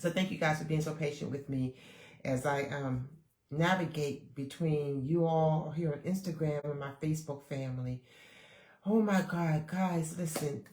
So thank you guys for being so patient with me as I navigate between you all here on Instagram and my Facebook family. Oh my God, guys, listen.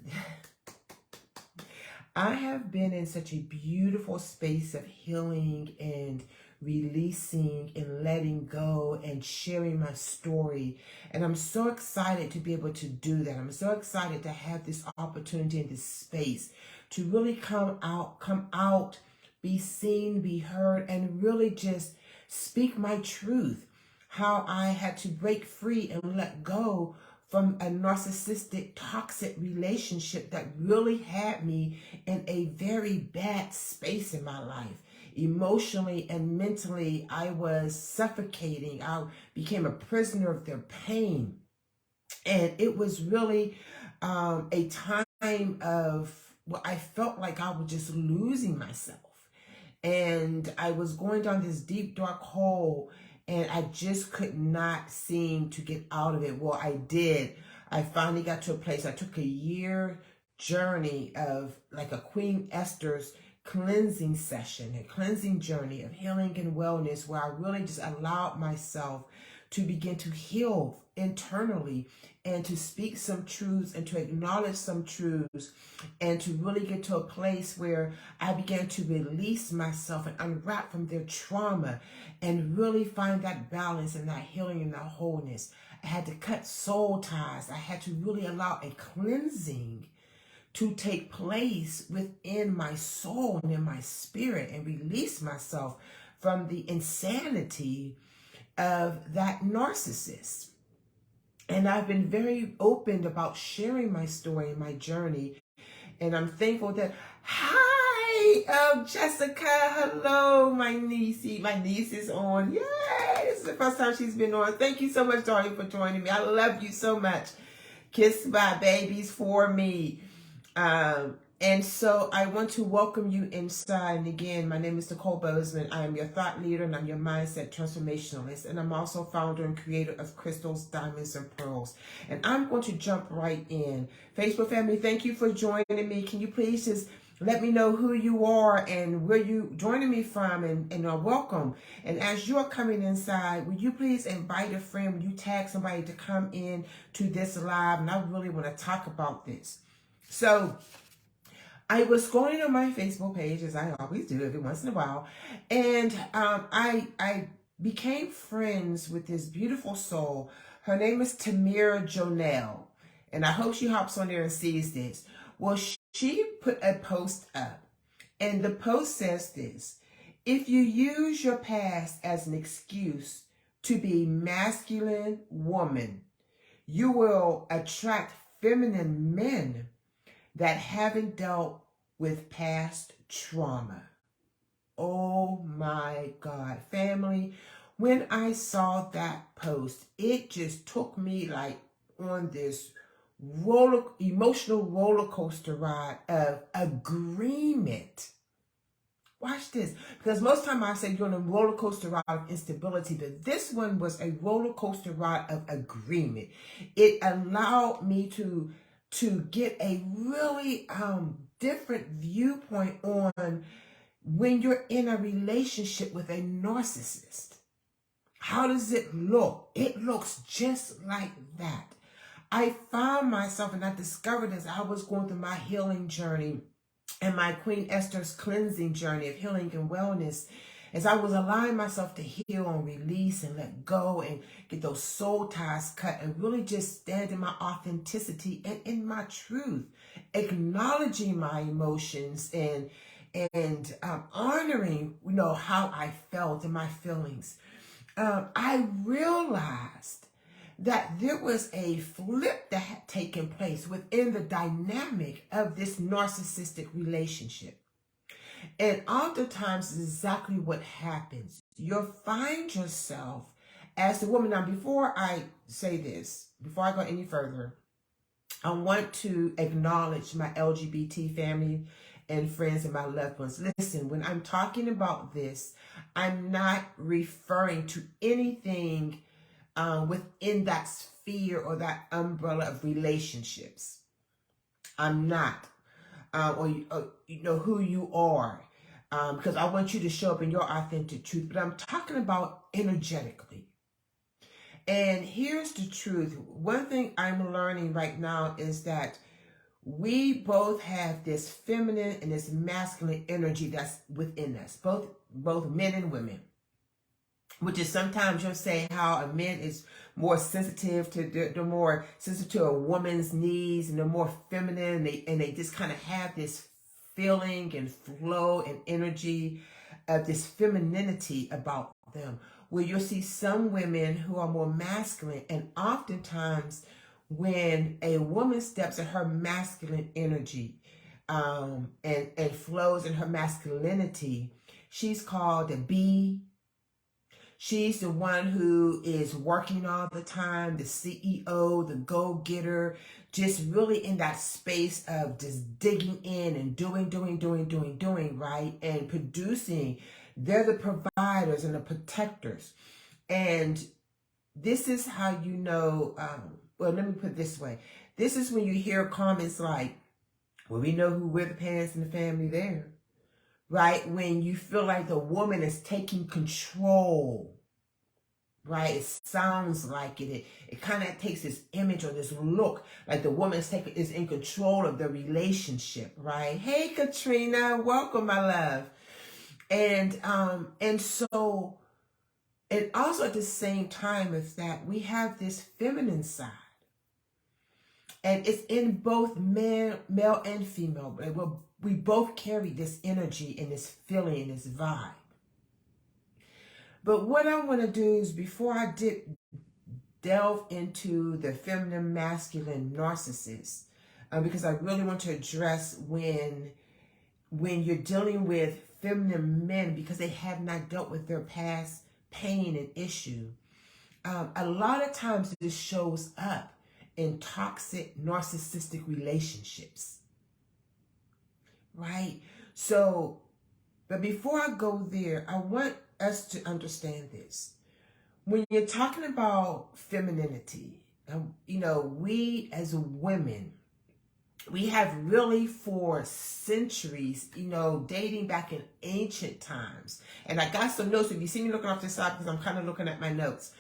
I have been in such a beautiful space of healing and releasing and letting go and sharing my story. And I'm so excited to be able to do that. I'm so excited to have this opportunity in this space to really come out, be seen, be heard, and really just speak my truth. How I had to break free and let go from a narcissistic, toxic relationship that really had me in a very bad space in my life. Emotionally and mentally, I was suffocating. I became a prisoner of their pain. And it was really a time of, well, I felt like I was just losing myself. And I was going down this deep, dark hole, and I just could not seem to get out of it. Well, I did. I finally got to a place. I took a year journey of like a Queen Esther's cleansing session, a cleansing journey of healing and wellness, where I really just allowed myself to begin to heal internally and to speak some truths and to acknowledge some truths and to really get to a place where I began to release myself and unwrap from their trauma and really find that balance and that healing and that wholeness. I had to cut soul ties. I had to really allow a cleansing to take place within my soul and in my spirit and release myself from the insanity of that narcissist. And I've been very open about sharing my story and my journey. And I'm thankful that, hi, Jessica, hello, my niece. My niece is on. Yay, this is the first time she's been on. Thank you so much, darling, for joining me. I love you so much. Kiss my babies for me. And so I want to welcome you inside. And again, my name is Nicole Bozeman. I am your thought leader and I'm your mindset transformationalist. And I'm also founder and creator of Crystals, Diamonds, and Pearls. And I'm going to jump right in. Facebook family, thank you for joining me. Can you please just let me know who you are and where you joining me from, and welcome. And as you're coming inside, would you please invite a friend? Would you tag somebody to come in to this live? And I really want to talk about this. So I was scrolling on my Facebook page, as I always do every once in a while, and I became friends with this beautiful soul. Her name is Tamira Jonelle, and I hope she hops on there and sees this. Well, she put a post up, and the post says this: if you use your past as an excuse to be masculine woman, you will attract feminine men that haven't dealt with past trauma. Oh my God, family, when I saw that post, it just took me like on this emotional roller coaster ride of agreement. Watch this, because most time I say you're on a roller coaster ride of instability, but this one was a roller coaster ride of agreement. It allowed me to get a really different viewpoint on when you're in a relationship with a narcissist. How does it look? It looks just like that. I found myself, and I discovered as I was going through my healing journey and my Queen Esther's cleansing journey of healing and wellness, as I was allowing myself to heal and release and let go and get those soul ties cut and really just stand in my authenticity and in my truth, acknowledging my emotions and honoring, how I felt and my feelings, I realized that there was a flip that had taken place within the dynamic of this narcissistic relationship. And oftentimes is exactly what happens. You'll find yourself as the woman. Now, before I say this, before I go any further, I want to acknowledge my LGBT family and friends and my loved ones. Listen, when I'm talking about this, I'm not referring to anything within that sphere or that umbrella of relationships. I'm not. Or you know who you are. because I want you to show up in your authentic truth, but I'm talking about energetically. And here's the truth. One thing I'm learning right now is that we both have this feminine and this masculine energy that's within us, both men and women. Which is sometimes you'll say how a man is more sensitive to they're more sensitive to a woman's needs, and they're more feminine, and they just kind of have this feeling and flow and energy of this femininity about them. Where you'll see some women who are more masculine, and oftentimes when a woman steps in her masculine energy and flows in her masculinity, she's called a bee. She's the one who is working all the time, the CEO, the go-getter, just really in that space of just digging in and doing, right? And producing. They're the providers and the protectors. And this is how you know, well, let me put it this way. This is when you hear comments like, well, we know who wear the pants in the family there. Right? When you feel like the woman is taking control, right? It sounds like it. It kind of takes this image or this look like the woman is in control of the relationship, right? Hey, Katrina, welcome, my love. And so, and also at the same time is that we have this feminine side. And it's in both male and female. We both carry this energy and this feeling and this vibe. But what I want to do is, before I delve into the feminine-masculine narcissist, because I really want to address when you're dealing with feminine men because they have not dealt with their past pain and issue. A lot of times this shows up in toxic narcissistic relationships. Right? So, but before I go there, I want us to understand this. When you're talking about femininity, we as women, we have really for centuries, dating back in ancient times. And I got some notes. If you see me looking off the side, because I'm kind of looking at my notes.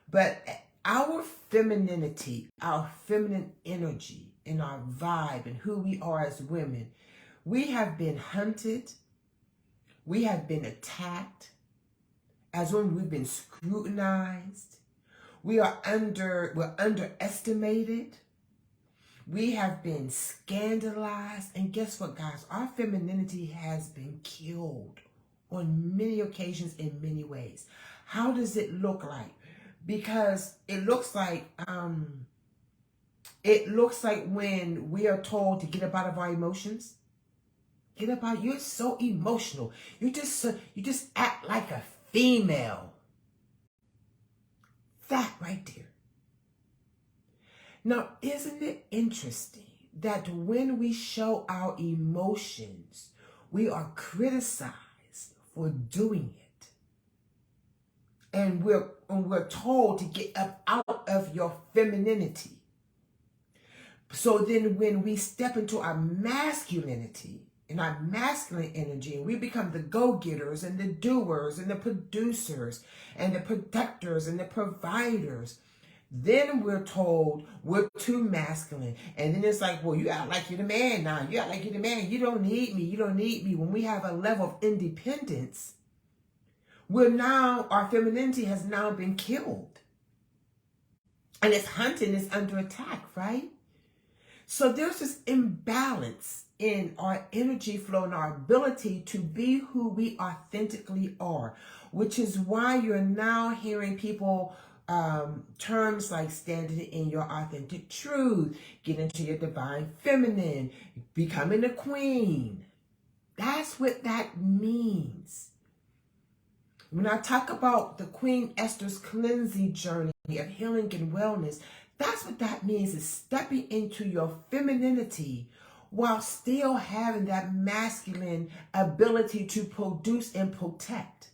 But our femininity, our feminine energy, and our vibe, and who we are as women, we have been hunted. We have been attacked. As women, we've been scrutinized. We're underestimated. We have been scandalized. And guess what, guys? Our femininity has been killed on many occasions in many ways. How does it look like? Because it looks like when we are told to get up out of our emotions. Get up out. You're so emotional. You just act like a female. That right there. Now, isn't it interesting that when we show our emotions, we are criticized for doing it? And we're told to get up out of your femininity. So then when we step into our masculinity and our masculine energy, and we become the go-getters and the doers and the producers and the protectors and the providers, then we're told we're too masculine. And then it's like, well, you act like you're the man now. You act like you're the man. You don't need me. You don't need me. When we have a level of independence, our femininity has now been killed. And it's hunted, it's under attack, right? So there's this imbalance in our energy flow and our ability to be who we authentically are, which is why you're now hearing people terms like standing in your authentic truth, get into your divine feminine, becoming a queen. That's what that means. When I talk about the Queen Esther's cleansing journey of healing and wellness, that's what that means, is stepping into your femininity while still having that masculine ability to produce and protect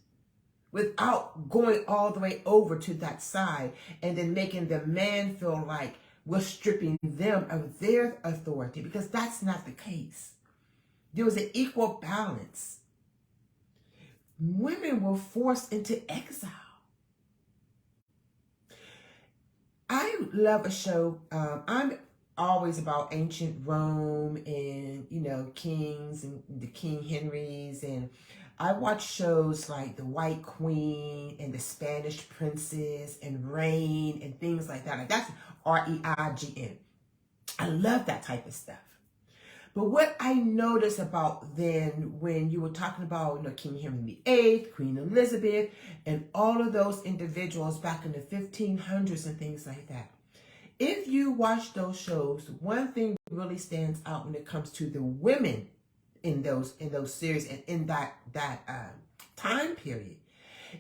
without going all the way over to that side and then making the man feel like we're stripping them of their authority, because that's not the case. There was an equal balance. women were forced into exile. I love a show. I'm always about ancient Rome and, kings and the King Henrys. And I watch shows like The White Queen and The Spanish Princess and Reign and things like that. Like that's REIGN. I love that type of stuff. But what I noticed about then when you were talking about King Henry VIII, Queen Elizabeth, and all of those individuals back in the 1500s and things like that, if you watch those shows, one thing really stands out when it comes to the women in those series and in that time period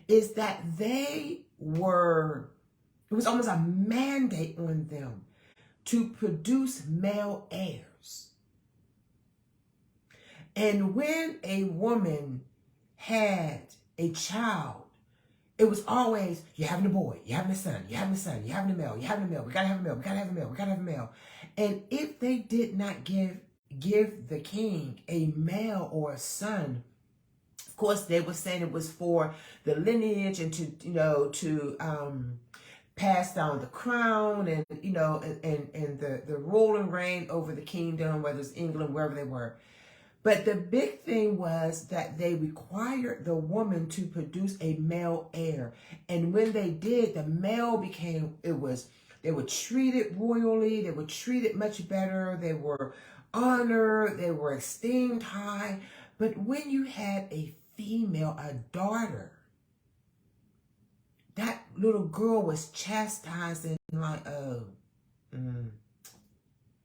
is that it was almost a mandate on them to produce male heirs. And when a woman had a child, it was always, you're having a boy, you're having a son, you're having a son, you're having a male, you're having a male, we gotta have a male, we gotta have a male, we gotta have a male. And if they did not give the king a male or a son, of course they were saying it was for the lineage and to pass down the crown and and the rule and reign over the kingdom, whether it's England, wherever they were. But the big thing was that they required the woman to produce a male heir. And when they did, the male they were treated royally, they were treated much better, they were honored, they were esteemed high. But when you had a female, a daughter, that little girl was chastised and like,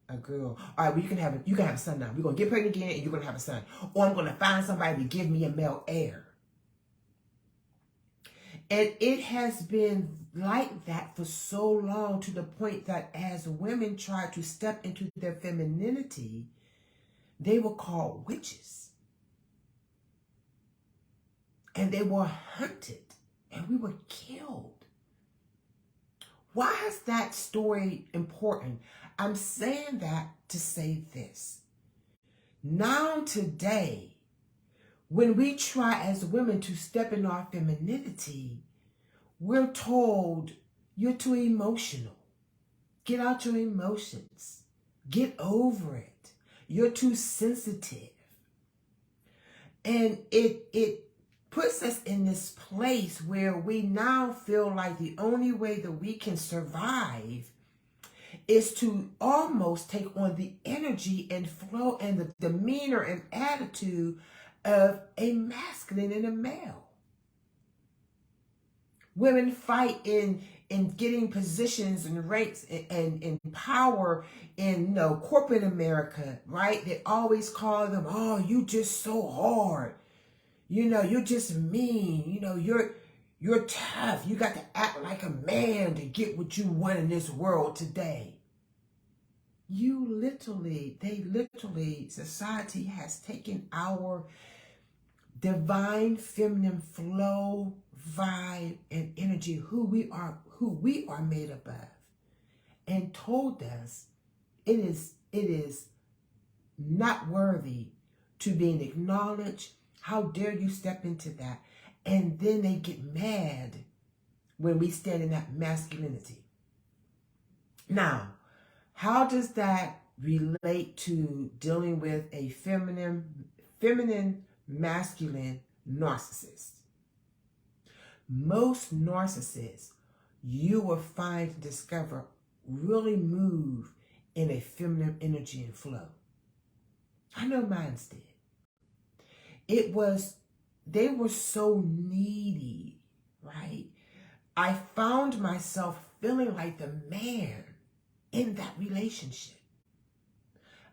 a girl. All right, well, you can have a son now. We're gonna get pregnant again, and you're gonna have a son. Or I'm gonna find somebody to give me a male heir. And it has been like that for so long, to the point that as women tried to step into their femininity, they were called witches. And they were hunted, and we were killed. Why is that story important? I'm saying that to say this. Now today, when we try as women to step in our femininity, we're told, you're too emotional. Get out your emotions. Get over it. You're too sensitive. And it puts us in this place where we now feel like the only way that we can survive is to almost take on the energy and flow and the demeanor and attitude of a masculine and a male. Women fight in getting positions and ranks and power in corporate America, right? They always call them, oh, you just so hard. You're just mean. You're tough. You got to act like a man to get what you want in this world today. Society has taken our divine feminine flow, vibe, and energy, who we are made up of, and told us it is not worthy to being acknowledged. How dare you step into that? And then they get mad when we stand in that masculinity. Now, how does that relate to dealing with a feminine masculine narcissist? Most narcissists, you will find and discover, really move in a feminine energy and flow. I know mine did. They were so needy, right? I found myself feeling like the man in that relationship.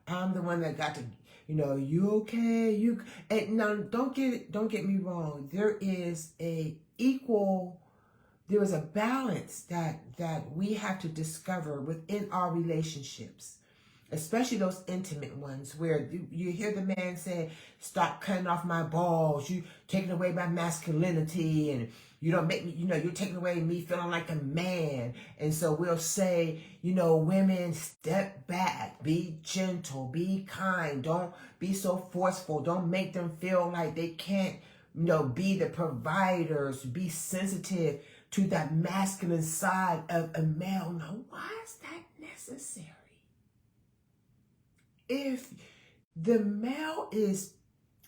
I'm the one that got to, you okay? And now don't get me wrong. There is a balance that we have to discover within our relationships, especially those intimate ones where you hear the man say, stop cutting off my balls, you taking away my masculinity, and you don't make me, you're taking away me feeling like a man. And so we'll say, women, step back, be gentle, be kind, don't be so forceful, don't make them feel like they can't be the providers, be sensitive to that masculine side of a male. Now, why is that necessary? If the male is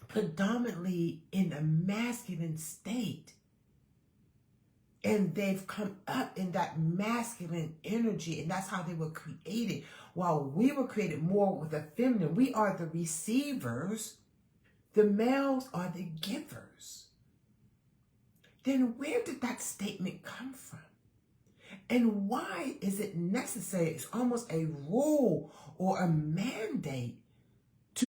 predominantly in a masculine state, and they've come up in that masculine energy, and that's how they were created. While we were created more with a feminine, we are the receivers. The males are the givers. Then where did that statement come from? And why is it necessary? It's almost a rule or a mandate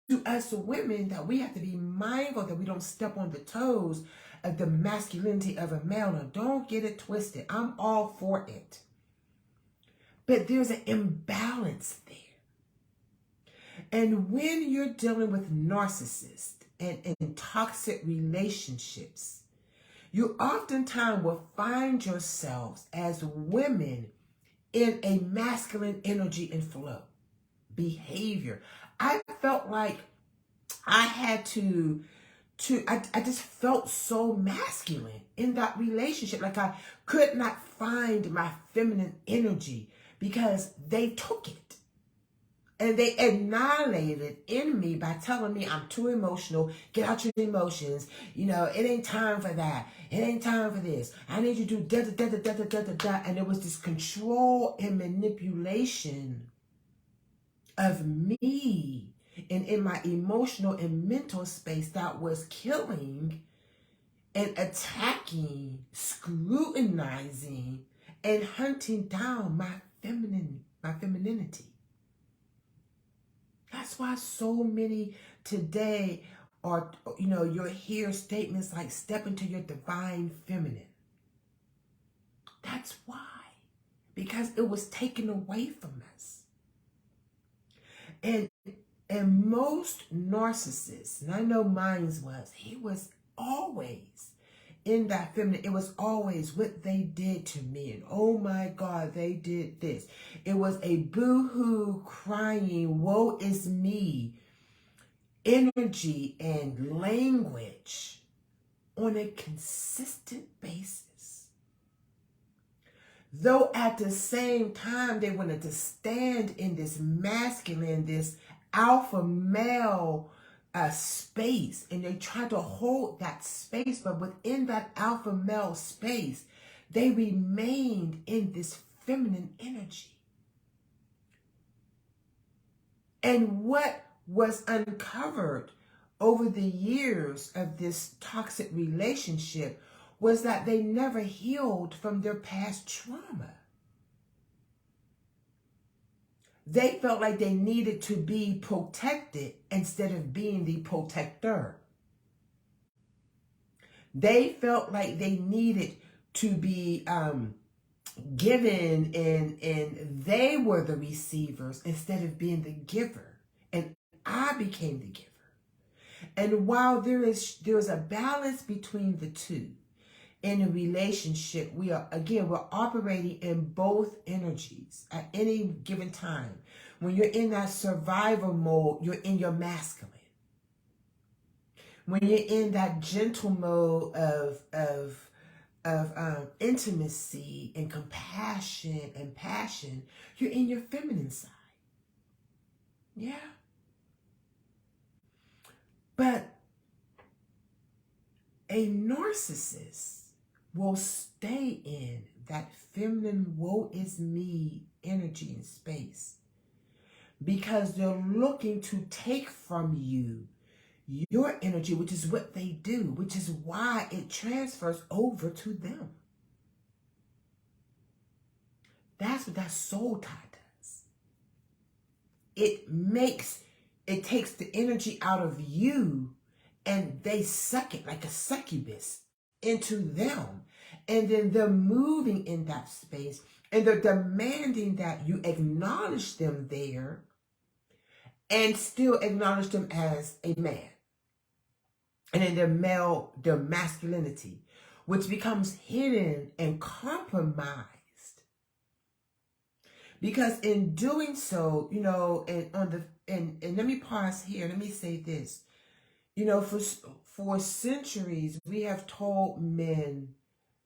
to us women that we have to be mindful that we don't step on the toes of the masculinity of a male. Now, don't get it twisted. I'm all for it. But there's an imbalance there. And when you're dealing with narcissists and toxic relationships, you oftentimes will find yourselves as women in a masculine energy and flow behavior. I felt like I had I just felt so masculine in that relationship. Like I could not find my feminine energy because they took it. And they annihilated it in me by telling me I'm too emotional. Get out your emotions. It ain't time for that. It ain't time for this. I need you to do da da da da da da da da. And it was this control and manipulation of me and in my emotional and mental space that was killing and attacking, scrutinizing, and hunting down my femininity. That's why so many today are, you'll hear statements like step into your divine feminine. That's why. Because it was taken away from us. And most narcissists, and I know mine was, he was always in that feminine. It was always what they did to me. And oh my God, they did this. It was a boo-hoo crying, woe is me energy and language on a consistent basis. Though at the same time, they wanted to stand in this masculine, this alpha male space, and they tried to hold that space, but within that alpha male space, they remained in this feminine energy. And what was uncovered over the years of this toxic relationship was that they never healed from their past trauma. They felt like they needed to be protected instead of being the protector. They felt like they needed to be given and they were the receivers instead of being the giver. And I became the giver. And while there is a balance between the two in a relationship, we're operating in both energies at any given time. When you're in that survival mode, you're in your masculine. When you're in that gentle mode of intimacy and compassion and passion, you're in your feminine side. Yeah. But a narcissist will stay in that feminine woe is me energy and space because they're looking to take from you your energy, which is what they do, which is why it transfers over to them. That's what that soul tie does. It takes the energy out of you and they suck it like a succubus into them. And then they're moving in that space and they're demanding that you acknowledge them there and still acknowledge them as a man. And then their masculinity, which becomes hidden and compromised. Because in doing so, and let me pause here. Let me say this. for centuries, we have told men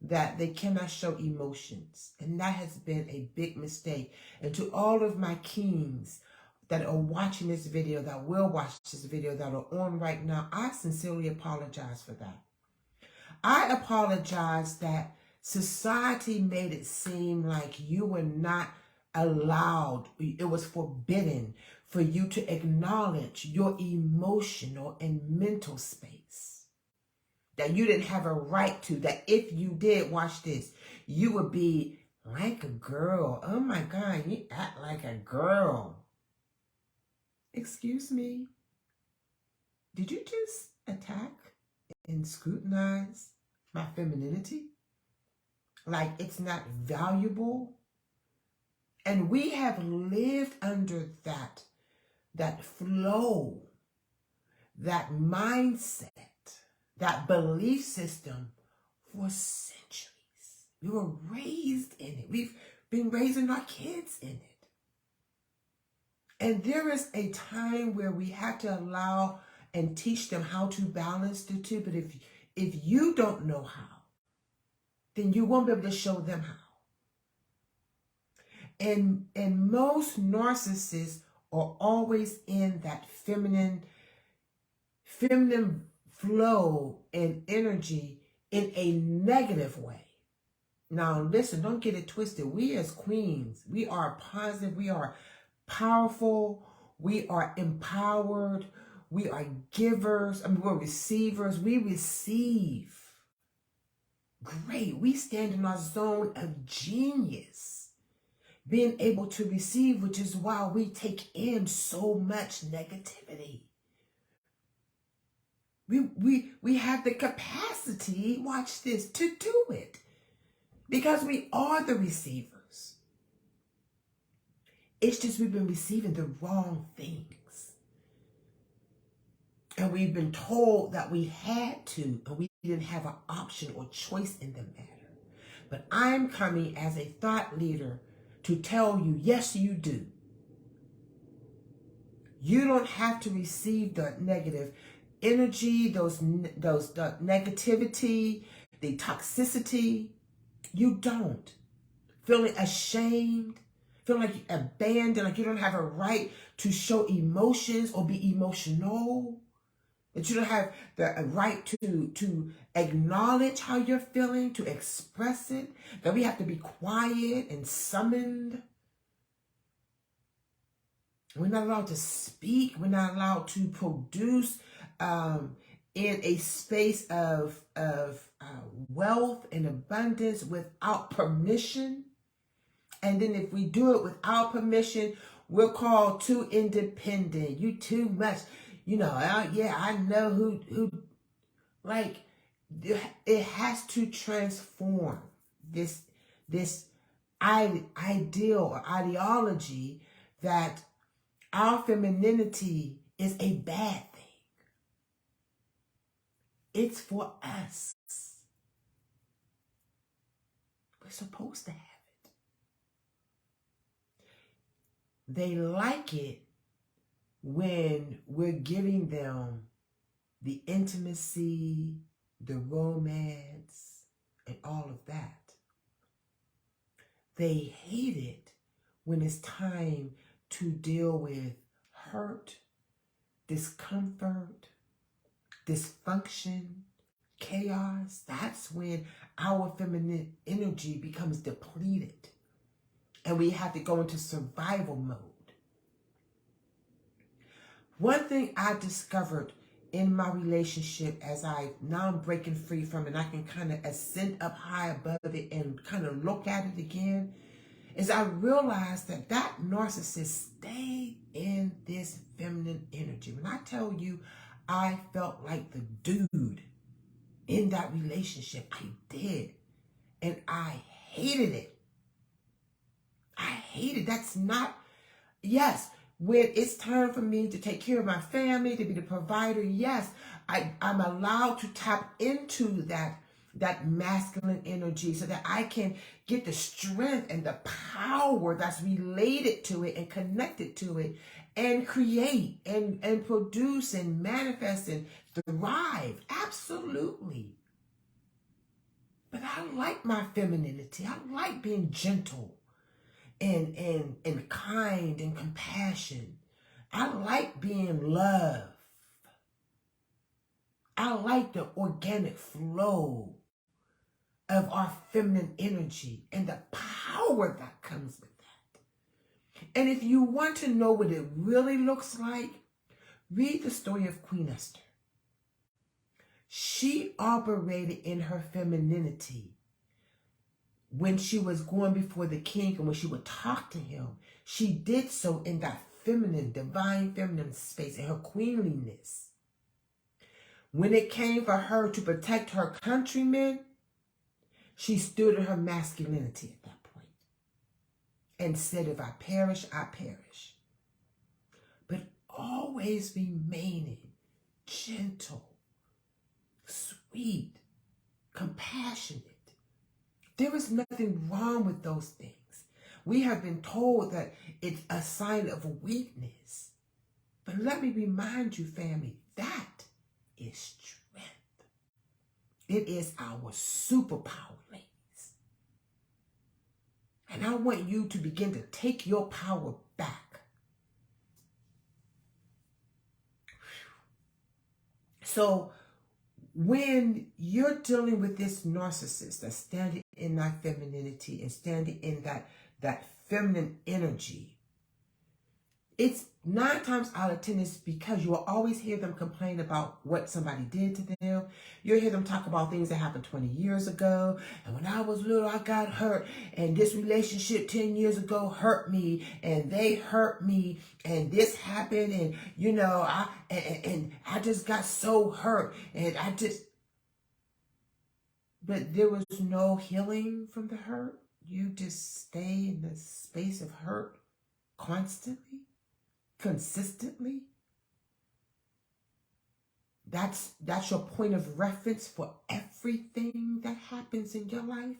that they cannot show emotions. And that has been a big mistake. And to all of my kings that are watching this video, that will watch this video, that are on right now, I sincerely apologize for that. I apologize that society made it seem like you were not allowed, it was forbidden for you to acknowledge your emotional and mental space. That you didn't have a right to, that if you did, watch this, you would be like a girl. Oh my God, you act like a girl. Excuse me. Did you just attack and scrutinize my femininity? Like it's not valuable? And we have lived under that flow, that mindset, that belief system for centuries. We were raised in it. We've been raising our kids in it. And there is a time where we have to allow and teach them how to balance the two. But if you don't know how, then you won't be able to show them how. And most narcissists are always in that feminine flow and energy in a negative way. Now listen, don't get it twisted. We as queens, we are positive, we are powerful, we are empowered, we are givers, we're receivers, we receive. Great, we stand in our zone of genius. Being able to receive, which is why we take in so much negativity. We have the capacity, watch this, to do it. Because we are the receivers. It's just we've been receiving the wrong things. And we've been told that we had to, and we didn't have an option or choice in the matter. But I'm coming as a thought leader to tell you, yes, you do. You don't have to receive the negative energy, the negativity, the toxicity. You don't. Feeling ashamed, feeling like you're abandoned, like you don't have a right to show emotions or be emotional. That you don't have the right to acknowledge how you're feeling, to express it. That we have to be quiet and summoned. We're not allowed to speak. We're not allowed to produce in a space of wealth and abundance without permission. And then if we do it without permission, we're called too independent. You too much. You know, yeah, I know who, like, it has to transform this ideal or ideology that our femininity is a bad thing. It's for us. We're supposed to have it. They like it when we're giving them the intimacy, the romance, and all of that. They hate it when it's time to deal with hurt, discomfort, dysfunction, chaos. That's when our feminine energy becomes depleted and we have to go into survival mode. One thing I discovered in my relationship as now I'm breaking free from it and I can kind of ascend up high above it and kind of look at it again, is I realized that narcissist stayed in this feminine energy. When I tell you I felt like the dude in that relationship, I did. And I hated it. I hated it. That's not, yes, when it's time for me to take care of my family, to be the provider, yes, I'm allowed to tap into that masculine energy so that I can get the strength and the power that's related to it and connected to it and create and produce and manifest and thrive, absolutely. But I like my femininity. I like being gentle and kind and compassion. I like being love. I like the organic flow of our feminine energy and the power that comes with that. And if you want to know what it really looks like, read the story of Queen Esther. She operated in her femininity when she was going before the king, and when she would talk to him, she did so in that feminine, divine feminine space, and her queenliness. When it came for her to protect her countrymen, she stood in her masculinity at that point and said, if I perish, I perish. But always remaining gentle, sweet, compassionate. There is nothing wrong with those things. We have been told that it's a sign of weakness. But let me remind you, family, that is strength. It is our superpower, ladies. And I want you to begin to take your power back. So when you're dealing with this narcissist that's standing in that femininity and standing in that feminine energy, it's 9 times out of 10 is because you will always hear them complain about what somebody did to them. You'll hear them talk about things that happened 20 years ago. And when I was little, I got hurt. And this relationship 10 years ago hurt me. And they hurt me. And this happened. And, you know, I just got so hurt. And but there was no healing from the hurt. You just stay in the space of hurt constantly. Consistently. That's your point of reference for everything that happens in your life.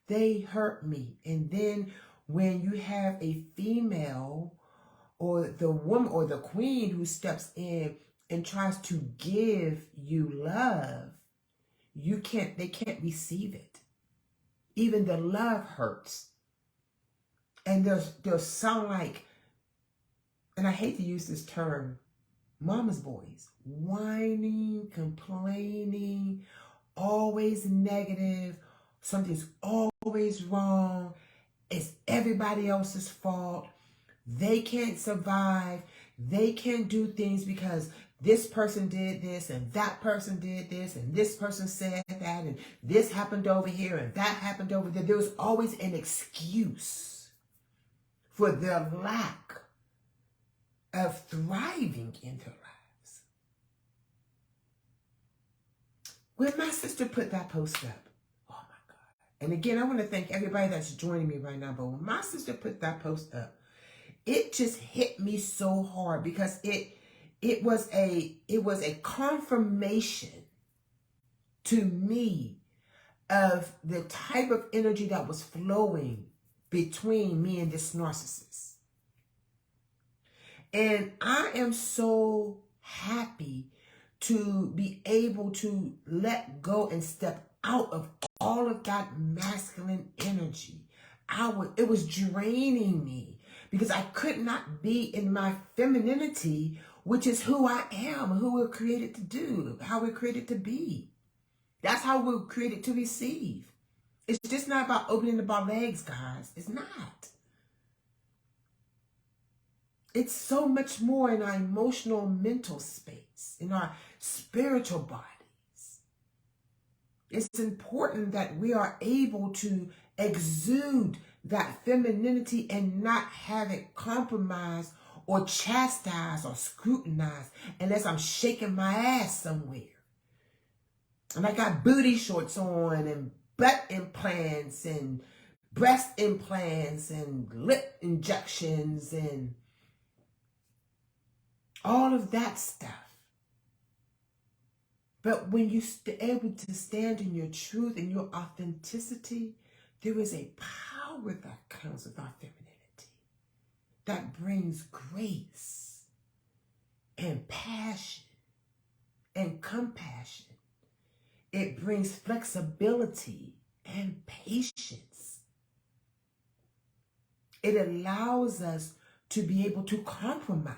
They hurt me. And then when you have a female or the woman or the queen who steps in and tries to give you love, they can't receive it. Even the love hurts. And they'll sound like, and I hate to use this term, mama's boys, whining, complaining, always negative, something's always wrong, it's everybody else's fault, they can't survive, they can't do things because this person did this and that person did this and this person said that and this happened over here and that happened over there. There was always an excuse for their lack of thriving in their lives. When my sister put that post up, oh my God. And again, I want to thank everybody that's joining me right now, but when my sister put that post up, it just hit me so hard because it was a confirmation to me of the type of energy that was flowing between me and this narcissist. And I am so happy to be able to let go and step out of all of that masculine energy. It was draining me because I could not be in my femininity, which is who I am, who we're created to do, how we're created to be. That's how we're created to receive. It's just not about opening up our legs, guys. It's not. It's so much more in our emotional, mental space, in our spiritual bodies. It's important that we are able to exude that femininity and not have it compromised or chastised or scrutinized unless I'm shaking my ass somewhere. And I got booty shorts on and butt implants and breast implants and lip injections and all of that stuff. But when you're able to stand in your truth and your authenticity, there is a power that comes with our femininity that brings grace and passion and compassion. It brings flexibility and patience. It allows us to be able to compromise.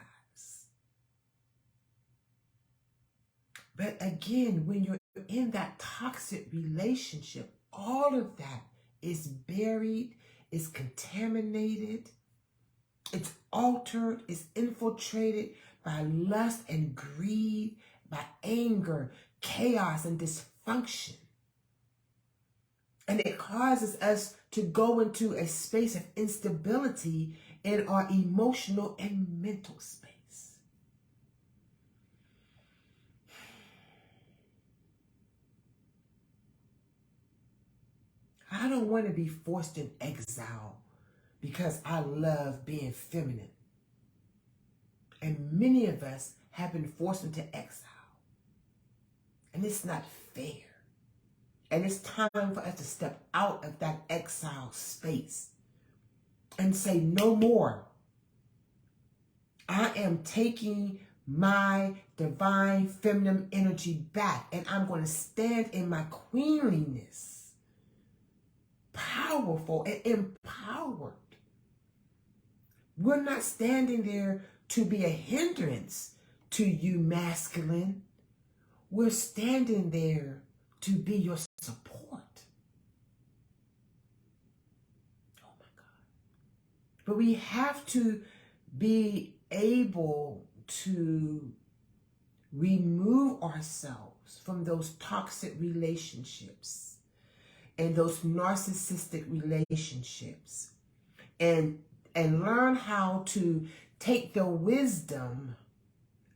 But again, when you're in that toxic relationship, all of that is buried, is contaminated, it's altered, it's infiltrated by lust and greed, by anger, chaos, and dysfunction. And it causes us to go into a space of instability in our emotional and mental space. I don't want to be forced in exile because I love being feminine. And many of us have been forced into exile. And it's not fair. And it's time for us to step out of that exile space and say, no more. I am taking my divine feminine energy back, and I'm going to stand in my queenliness, powerful and empowered. We're not standing there to be a hindrance to you, masculine. We're standing there to be your support. Oh my God. But we have to be able to remove ourselves from those toxic relationships and those narcissistic relationships and learn how to take the wisdom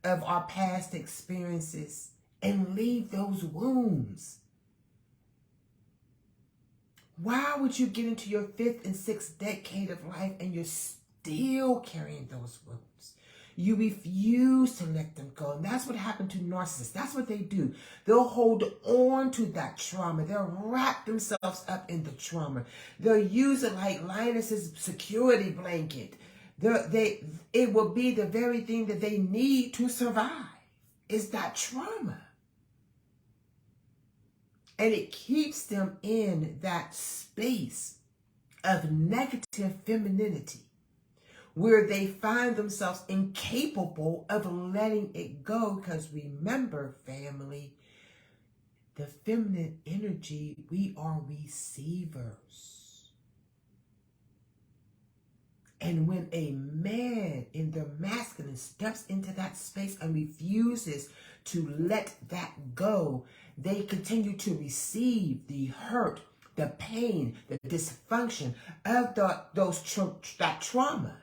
of our past experiences and leave those wounds. Why would you get into your 5th and 6th decade of life and you're still carrying those wounds? You refuse to let them go. And that's what happened to narcissists. That's what they do. They'll hold on to that trauma. They'll wrap themselves up in the trauma. They'll use it like Linus's security blanket. It will be the very thing that they need to survive. Is that trauma. And it keeps them in that space of negative femininity where they find themselves incapable of letting it go. Because remember, family, the feminine energy, we are receivers. And when a man in the masculine steps into that space and refuses to let that go, they continue to receive the hurt, the pain, the dysfunction of that trauma.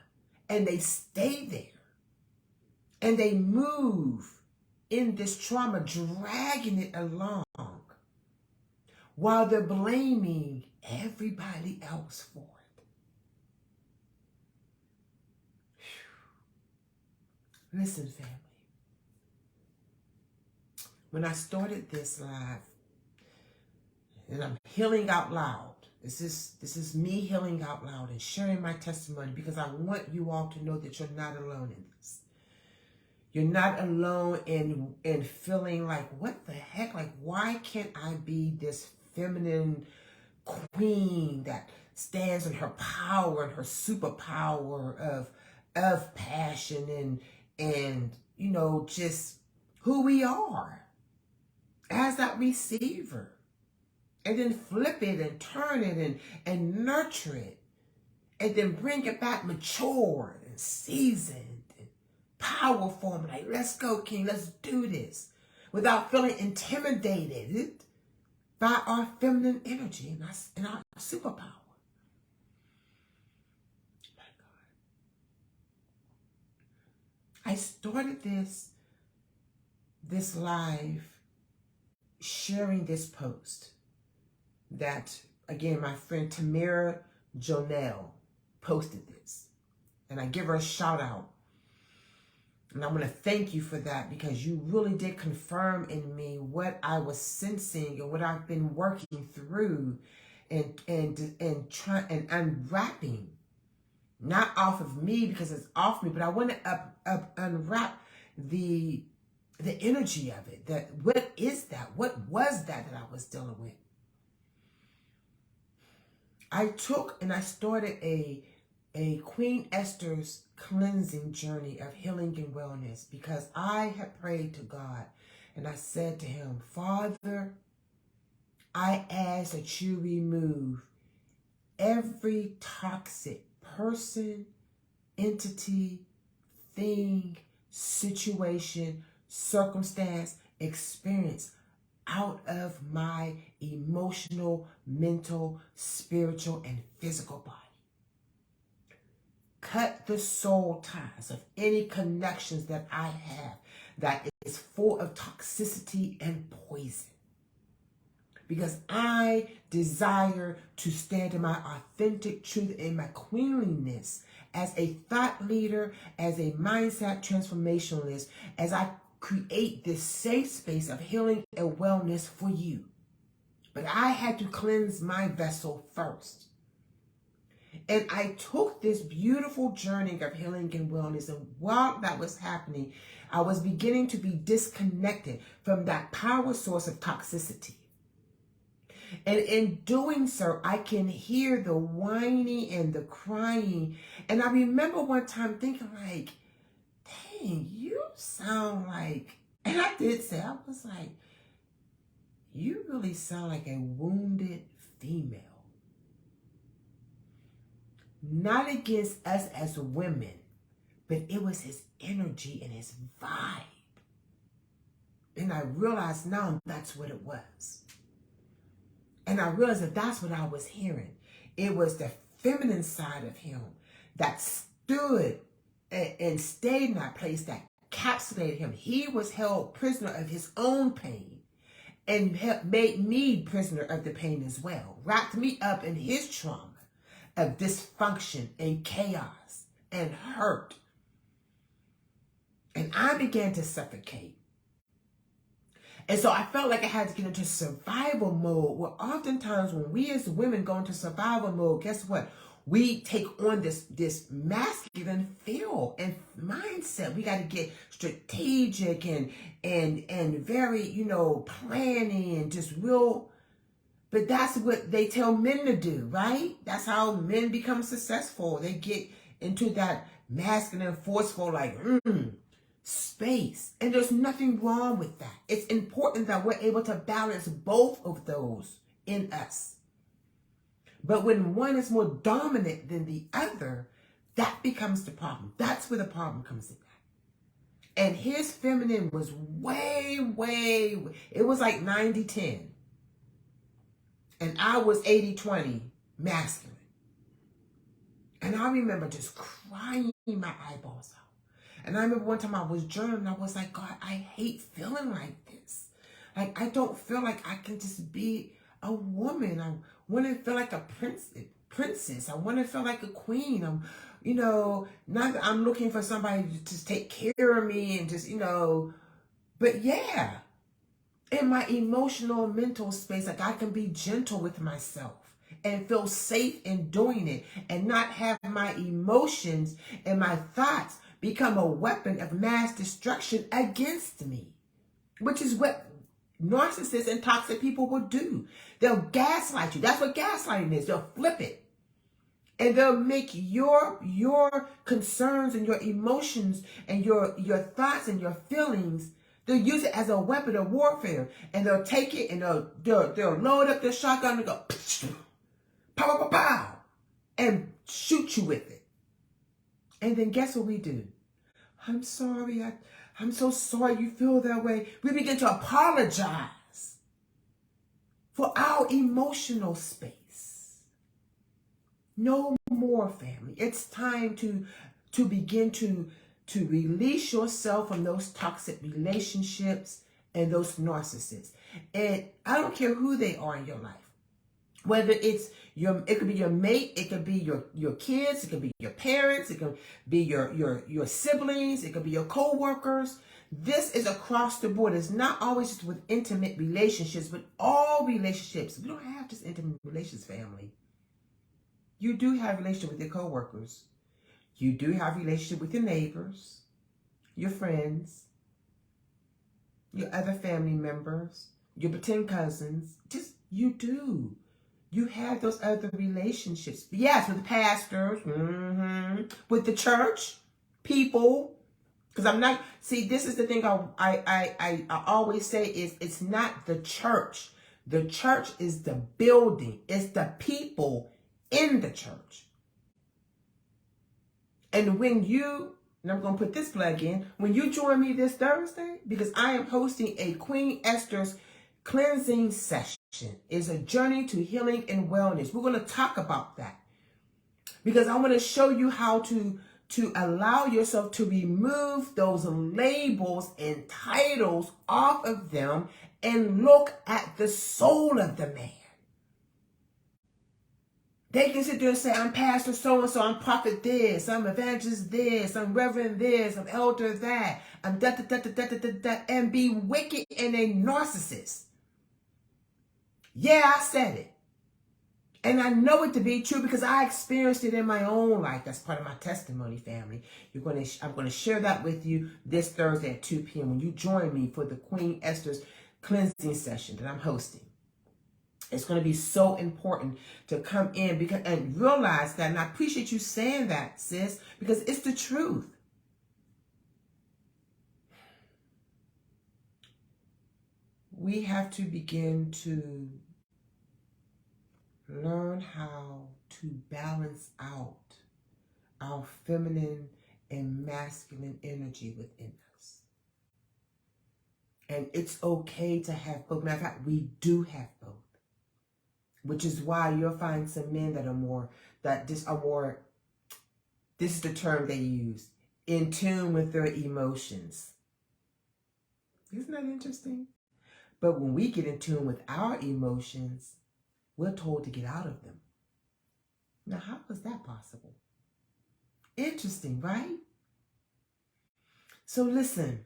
And they stay there. And they move in this trauma, dragging it along, while they're blaming everybody else for it. Whew. Listen, family. When I started this live, and I'm healing out loud, this is me healing out loud and sharing my testimony because I want you all to know that you're not alone in this. You're not alone in feeling like, what the heck? Like, why can't I be this feminine queen that stands in her power and her superpower of passion and you know, just who we are as that receiver? And then flip it and turn it and nurture it. And then bring it back matured and seasoned and powerful. I'm like, let's go, King. Let's do this. Without feeling intimidated by our feminine energy and our superpower. My God. I started this live sharing this post that, again, my friend Tamara Jonelle posted this. And I give her a shout out. And I want to thank you for that because you really did confirm in me what I was sensing and what I've been working through and unwrapping. Not off of me because it's off me, but I want to unwrap the the energy of it. That what is that? What was that I was dealing with? I took and I started a Queen Esther's cleansing journey of healing and wellness, because I had prayed to God and I said to him, Father, I ask that you remove every toxic person, entity, thing, situation, circumstance, experience out of my emotional, mental, spiritual, and physical body. Cut the soul ties of any connections that I have that is full of toxicity and poison. Because I desire to stand in my authentic truth and my queenliness as a thought leader, as a mindset transformationalist, as I create this safe space of healing and wellness for you. But I had to cleanse my vessel first. And I took this beautiful journey of healing and wellness, and while that was happening, I was beginning to be disconnected from that power source of toxicity. And in doing so, I can hear the whining and the crying. And I remember one time thinking like, dang, you sound like, and I did say, I was like, you really sound like a wounded female. Not against us as women, but it was his energy and his vibe. And I realized now that's what it was. And I realized that that's what I was hearing. It was the feminine side of him that stood and stayed in that place, that encapsulated him. He was held prisoner of his own pain and made me prisoner of the pain as well. Wrapped me up in his trauma of dysfunction and chaos and hurt. And I began to suffocate. And so I felt like I had to get into survival mode. Well, oftentimes when we as women go into survival mode, guess what? We take on this masculine feel and mindset. We got to get strategic and very, planning and just real. But that's what they tell men to do, right? That's how men become successful. They get into that masculine, forceful, space. And there's nothing wrong with that. It's important that we're able to balance both of those in us. But when one is more dominant than the other, that becomes the problem. That's where the problem comes in. And his feminine was way, it was like 90-10. And I was 80-20 masculine. And I remember just crying my eyeballs out. And I remember one time I was journaling, I was like, God, I hate feeling like this. Like, I don't feel like I can just be a woman. I want to feel like a princess. I want to feel like a queen. Not that I'm looking for somebody to just take care of me and just, but yeah. In my emotional, mental space, like I can be gentle with myself and feel safe in doing it and not have my emotions and my thoughts become a weapon of mass destruction against me, which is what narcissists and toxic people will do. They'll gaslight you. That's what gaslighting is. They'll flip it. And they'll make your concerns and your emotions and your thoughts and your feelings, they'll use it as a weapon of warfare. And they'll take it and they'll load up their shotgun and go, pow, pow, pow, pow, and shoot you with it. And then guess what we do? I'm sorry. I'm so sorry you feel that way. We begin to apologize for our emotional space. No more, family. It's time to begin to release yourself from those toxic relationships and those narcissists. And I don't care who they are in your life. Whether it could be your mate, it could be your kids, it could be your parents, it could be your siblings, it could be your co-workers. This is across the board. It's not always just with intimate relationships, but all relationships. We don't have just intimate relations, family. You do have a relationship with your co-workers. You do have a relationship with your neighbors, your friends. your other family members, your pretend cousins. Just, you do. You have those other relationships. Yes, with pastors, with the church, people. Because I'm not, see, this is the thing I always say is it's not the church. The church is the building. It's the people in the church. And when you, and I'm going to put this plug in, when you join me this Thursday, because I am hosting a Queen Esther's cleansing session. It's a journey to healing and wellness. We're going to talk about that. Because I want to show you how to allow yourself to remove those labels and titles off of them and look at the soul of the man. They can sit there and say, I'm pastor so-and-so, I'm prophet this, I'm evangelist this, I'm reverend this, I'm elder that, I'm da-da-da-da-da-da-da, and be wicked and a narcissist. Yeah, I said it. And I know it to be true because I experienced it in my own life. That's part of my testimony, family. I'm going to share that with you this Thursday at 2 p.m. when you join me for the Queen Esther's cleansing session that I'm hosting. It's going to be so important to come in and realize that, and I appreciate you saying that, sis, because it's the truth. We have to begin to learn how to balance out our feminine and masculine energy within us. And it's okay to have both. Matter of fact, we do have both. Which is why you'll find some men that are more, this is the term they use, in tune with their emotions. Isn't that interesting? But when we get in tune with our emotions, we're told to get out of them. Now, how is that possible? Interesting, right? So listen,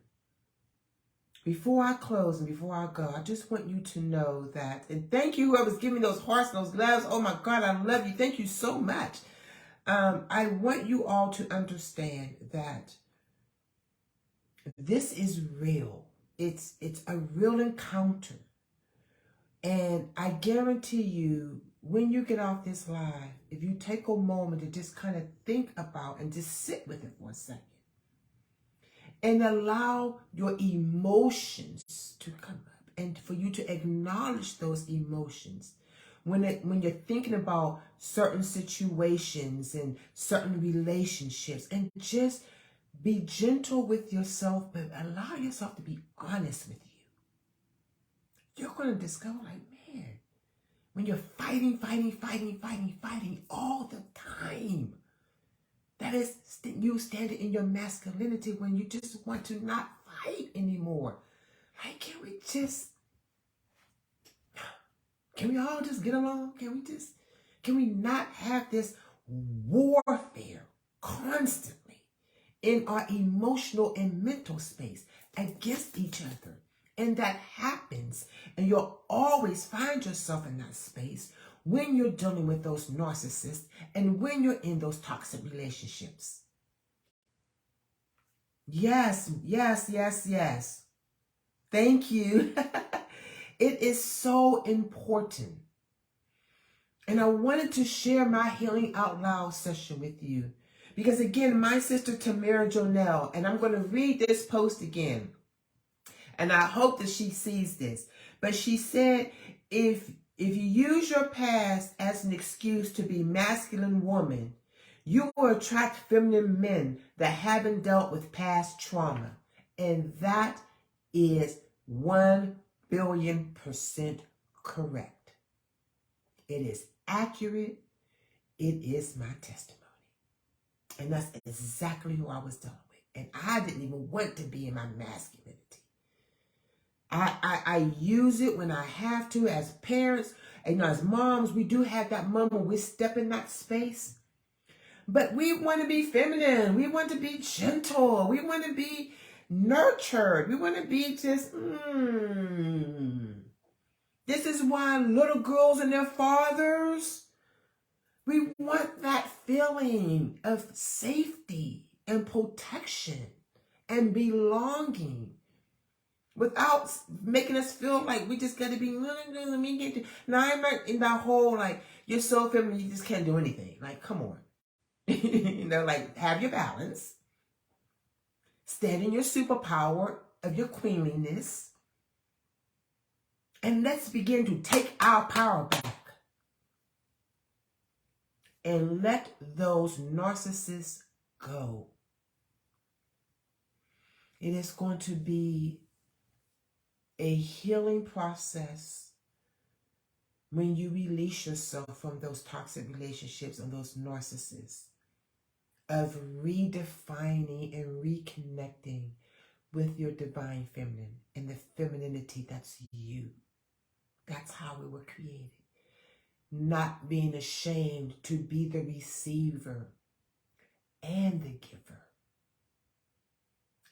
before I close and before I go, I just want you to know that, and thank you whoever's giving those hearts and those loves. Oh my God, I love you. Thank you so much. I want you all to understand that this is real. It's a real encounter. And I guarantee you, when you get off this live, if you take a moment to just kind of think about and just sit with it for a second and allow your emotions to come up and for you to acknowledge those emotions when you're thinking about certain situations and certain relationships, and just be gentle with yourself, but allow yourself to be honest with you. You're going to discover, like, man, when you're fighting all the time, that is you standing in your masculinity when you just want to not fight anymore. Like, can we all just get along? Can we not have this warfare constantly in our emotional and mental space against each other? And that happens, and you'll always find yourself in that space when you're dealing with those narcissists and when you're in those toxic relationships. Yes. Thank you. It is so important. And I wanted to share my Healing Out Loud session with you. Because again, my sister Tamara Jonell, and I'm going to read this post again. And I hope that she sees this. But she said, if you use your past as an excuse to be masculine woman, you will attract feminine men that haven't dealt with past trauma. And that is 1,000,000,000% correct. It is accurate. It is my testimony. And that's exactly who I was dealing with. And I didn't even want to be in my masculinity. I use it when I have to. As parents, and as moms, we do have that moment when we step in that space. But we want to be feminine. We want to be gentle. We want to be nurtured. We want to be just, This is why little girls and their fathers, we want that feeling of safety and protection and belonging. without making us feel like we just got to be, now I'm not in that whole, like, you're so feminine, you just can't do anything. Like, come on. Like, have your balance. Stand in your superpower of your queenliness. And let's begin to take our power back. And let those narcissists go. It is going to be a healing process when you release yourself from those toxic relationships and those narcissists, of redefining and reconnecting with your divine feminine and the femininity that's you. That's how we were created. Not being ashamed to be the receiver and the giver.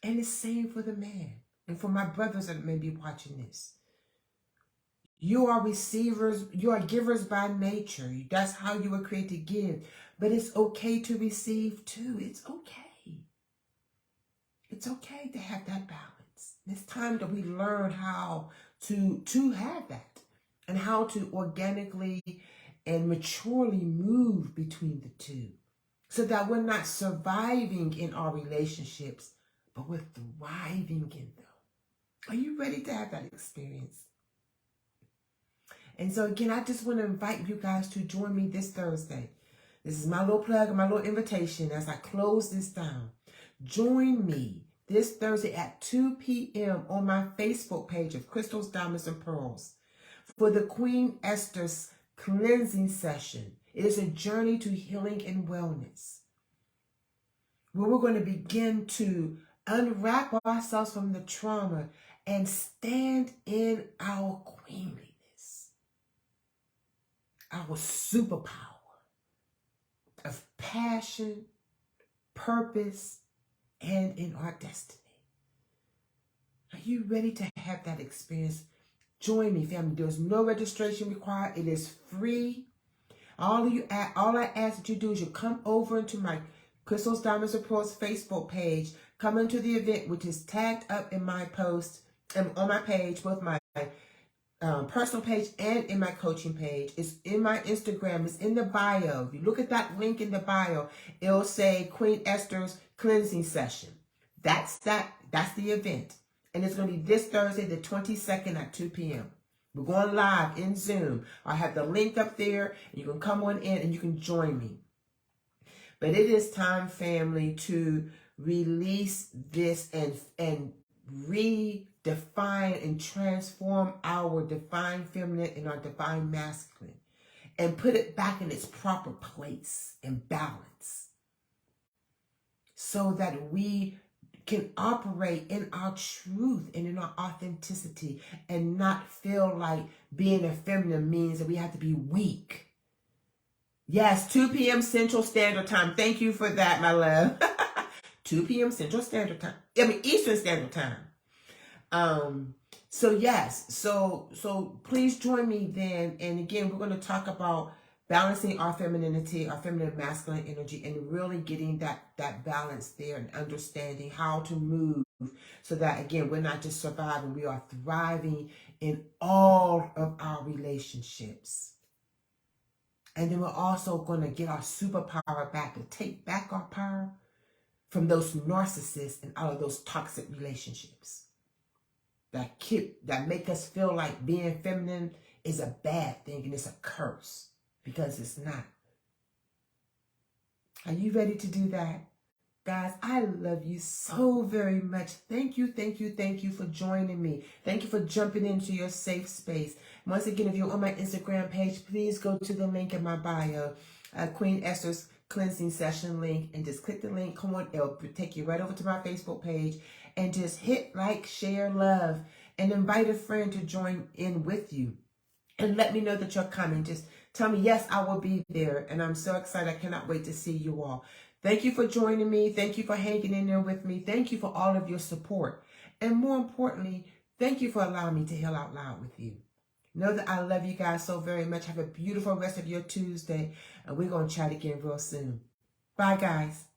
And the same for the man. And for my brothers that may be watching this. You are receivers, you are givers by nature. That's how you were created to give. But it's okay to receive too. It's okay. It's okay to have that balance. It's time that we learn how to have that. And how to organically and maturely move between the two. So that we're not surviving in our relationships, but we're thriving in them. Are you ready to have that experience? And so again, I just want to invite you guys to join me this Thursday. This is my little plug and my little invitation as I close this down. Join me this Thursday at 2 p.m. on my Facebook page of Crystals, Diamonds, and Pearls for the Queen Esther's cleansing session. It is a journey to healing and wellness, where we're going to begin to unwrap ourselves from the trauma and stand in our queenliness, our superpower of passion, purpose, and in our destiny. Are you ready to have that experience? Join me, family. There's no registration required. It is free. All I ask that you do is you come over into my Crystals, Diamonds, and Pearls Facebook page. Come into the event, which is tagged up in my post and on my page, both my personal page and in my coaching page. It's in my Instagram. It's in the bio. If you look at that link in the bio, it'll say Queen Esther's cleansing session. That's the event. And it's going to be this Thursday, the 22nd at 2 p.m. We're going live in Zoom. I have the link up there. And you can come on in and you can join me. But it is time, family, to release this and redefine and transform our divine feminine and our divine masculine. And put it back in its proper place and balance. So that we can operate in our truth and in our authenticity and not feel like being a feminine means that we have to be weak. Yes, 2 p.m. Central Standard Time. Thank you for that, my love. 2 p.m. Central Standard Time. Eastern Standard Time. So yes, so please join me then. And again, we're going to talk about balancing our femininity, our feminine masculine energy, and really getting that balance there and understanding how to move so that, again, we're not just surviving, we are thriving in all of our relationships. And then we're also going to get our superpower back and take back our power from those narcissists and out of those toxic relationships that make us feel like being feminine is a bad thing and it's a curse. Because it's not. Are you ready to do that? Guys, I love you so very much. Thank you for joining me. Thank you for jumping into your safe space. Once again, if you're on my Instagram page, please go to the link in my bio, Queen Esther's cleansing session link, and just click the link. Come on, it'll take you right over to my Facebook page, and just hit like, share, love, and invite a friend to join in with you. And let me know that you're coming. Just tell me, yes, I will be there. And I'm so excited. I cannot wait to see you all. Thank you for joining me. Thank you for hanging in there with me. Thank you for all of your support. And more importantly, thank you for allowing me to heal out loud with you. Know that I love you guys so very much. Have a beautiful rest of your Tuesday. And we're going to chat again real soon. Bye, guys.